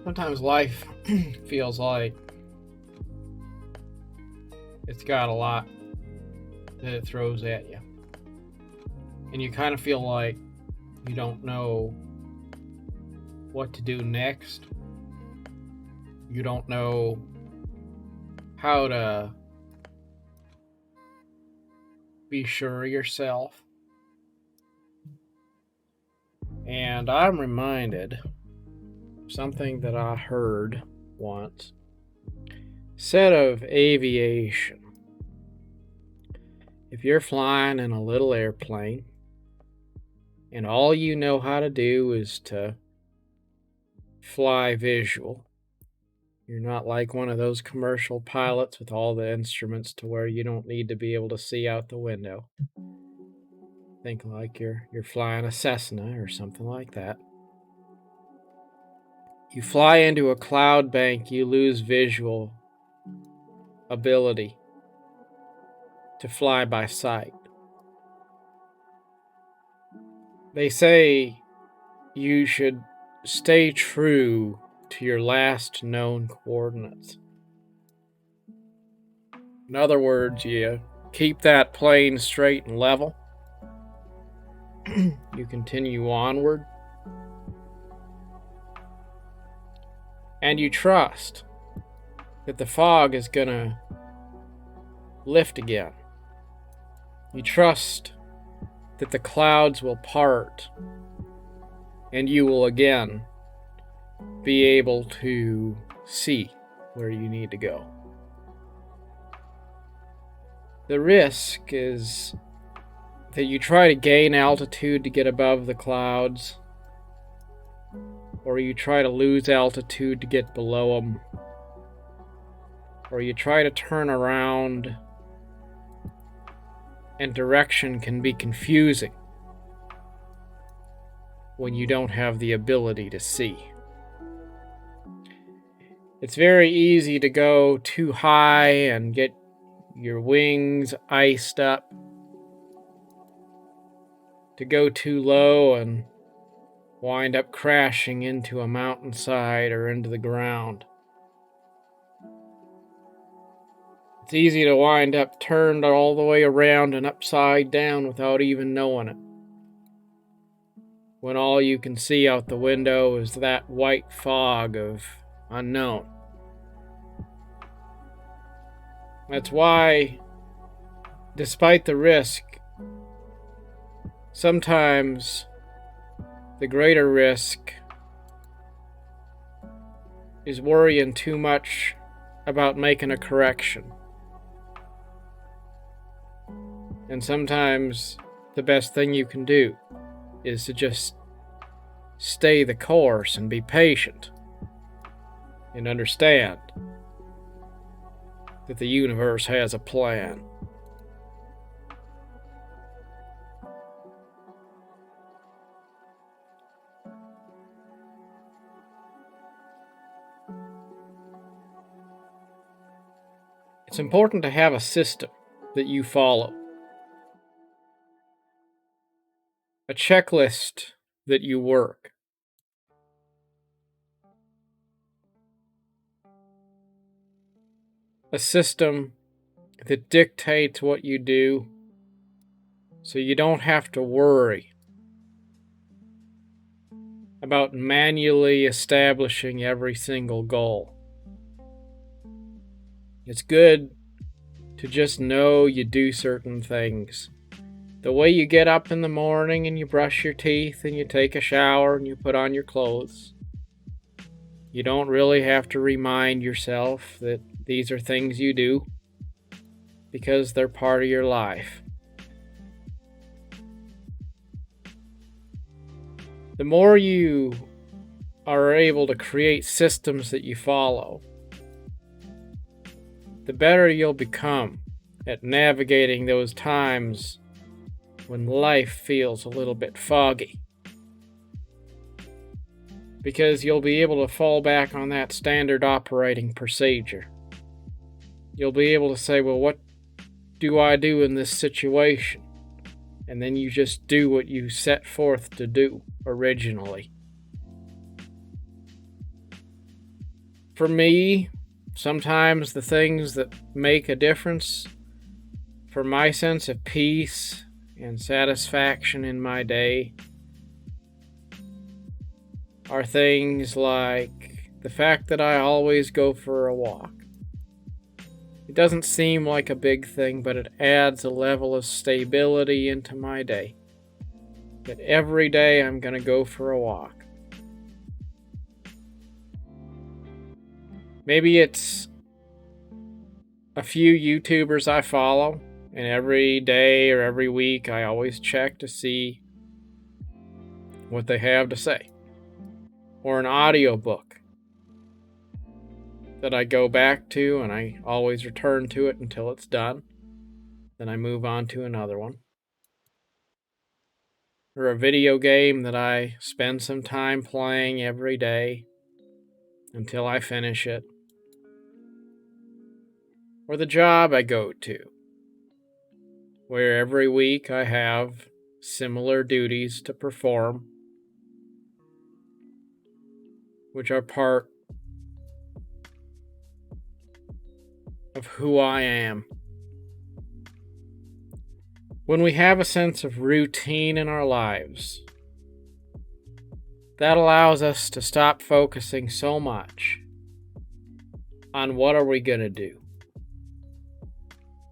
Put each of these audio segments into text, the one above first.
Sometimes life feels like it's got a lot that it throws at you. And you kind of feel like you don't know what to do next. You don't know how to be sure of yourself. And I'm reminded of something that I heard once said of aviation. If you're flying in a little airplane and all you know how to do is to fly visual, you're not like one of those commercial pilots with all the instruments to where you don't need to be able to see out the window. Think like you're flying a Cessna or something like that. You fly into a cloud bank, you lose visual ability to fly by sight. They say you should stay true to your last known coordinates. In other words, you keep that plane straight and level. You continue onward. And you trust that the fog is going to lift again. You trust that the clouds will part and you will again be able to see where you need to go. The risk is that you try to gain altitude to get above the clouds, or you try to lose altitude to get below them, or you try to turn around, and direction can be confusing when you don't have the ability to see. It's very easy to go too high and get your wings iced up, to go too low and wind up crashing into a mountainside or into the ground. It's easy to wind up turned all the way around and upside down without even knowing it, when all you can see out the window is that white fog of unknown. That's why, despite the risk, sometimes the greater risk is worrying too much about making a correction. And sometimes the best thing you can do is to just stay the course and be patient and understand that the universe has a plan. It's important to have a system that you follow, a checklist that you work. A system that dictates what you do so you don't have to worry about manually establishing every single goal. It's good to just know you do certain things. The way you get up in the morning and you brush your teeth and you take a shower and you put on your clothes. You don't really have to remind yourself that these are things you do because they're part of your life. The more you are able to create systems that you follow, the better you'll become at navigating those times when life feels a little bit foggy. Because you'll be able to fall back on that standard operating procedure. You'll be able to say, well, what do I do in this situation? And then you just do what you set forth to do originally. For me, sometimes the things that make a difference for my sense of peace and satisfaction in my day are things like the fact that I always go for a walk. It doesn't seem like a big thing, but it adds a level of stability into my day. That every day I'm going to go for a walk. Maybe it's a few YouTubers I follow, and every day or every week I always check to see what they have to say. Or an audiobook that I go back to and I always return to it until it's done. Then I move on to another one. Or a video game that I spend some time playing every day until I finish it. Or the job I go to, where every week I have similar duties to perform, which are part of who I am. When we have a sense of routine in our lives, that allows us to stop focusing so much on what are we going to do.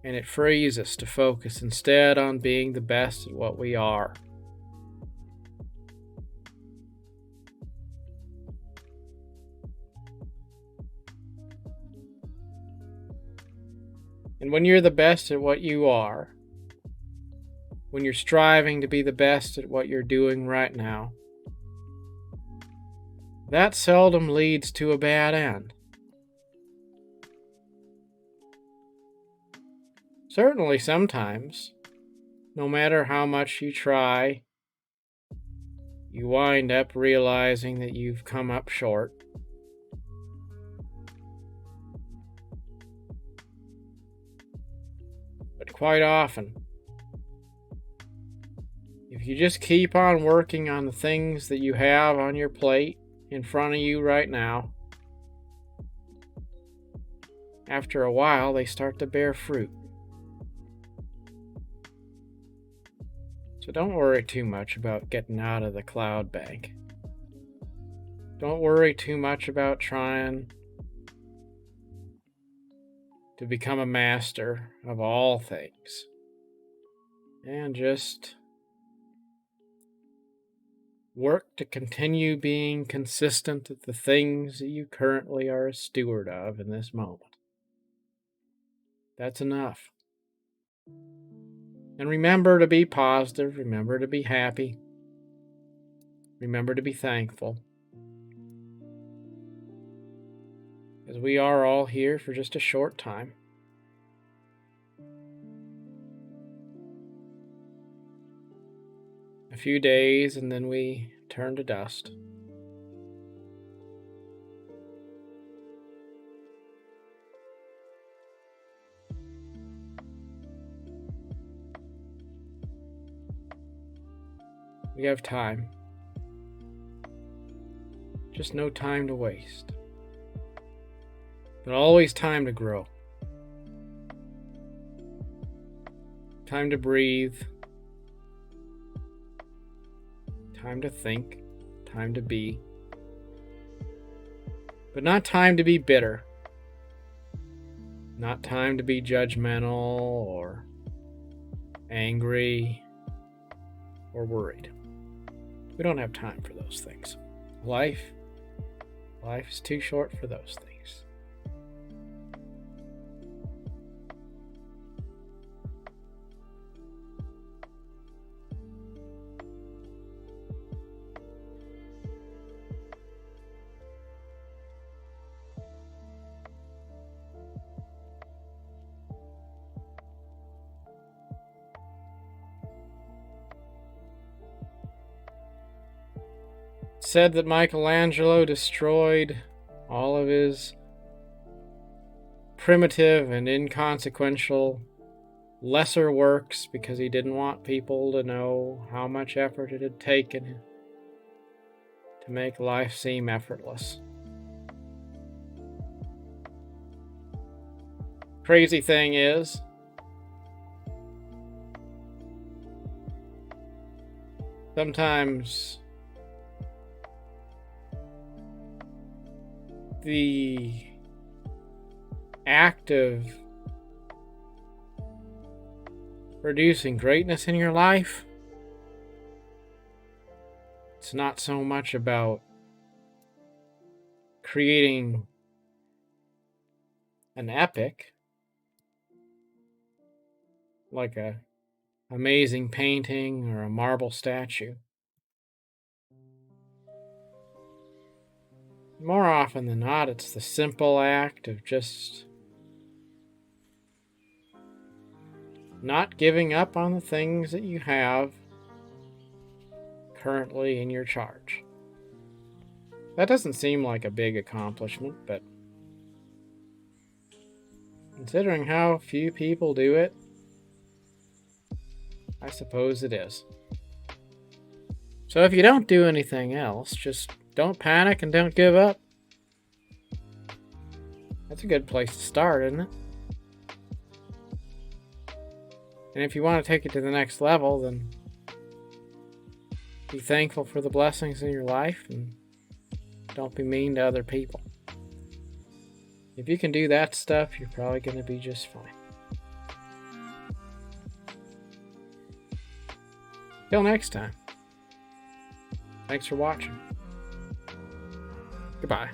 And it frees us to focus instead on being the best at what we are. And when you're the best at what you are, when you're striving to be the best at what you're doing right now, that seldom leads to a bad end. Certainly sometimes, no matter how much you try, you wind up realizing that you've come up short. But quite often, if you just keep on working on the things that you have on your plate in front of you right now, after a while they start to bear fruit. So don't worry too much about getting out of the cloud bank. Don't worry too much about trying to become a master of all things. And just work to continue being consistent at the things that you currently are a steward of in this moment. That's enough. And remember to be positive, remember to be happy, remember to be thankful. As we are all here for just a short time. A few days and then we turn to dust. We have time. Just no time to waste. But always time to grow. Time to breathe. Time to think. Time to be. But not time to be bitter. Not time to be judgmental or angry or worried. We don't have time for those things. Life is too short for those things. Said that Michelangelo destroyed all of his primitive and inconsequential lesser works because he didn't want people to know how much effort it had taken to make life seem effortless. Crazy thing is, sometimes the act of producing greatness in your life, it's not so much about creating an epic, like a amazing painting or a marble statue. More often than not, it's the simple act of just not giving up on the things that you have currently in your charge. That doesn't seem like a big accomplishment, but considering how few people do it, I suppose it is. So if you don't do anything else, just don't panic and don't give up. That's a good place to start, isn't it? And if you want to take it to the next level, then be thankful for the blessings in your life and don't be mean to other people. If you can do that stuff, you're probably going to be just fine. Till next time. Thanks for watching. Goodbye.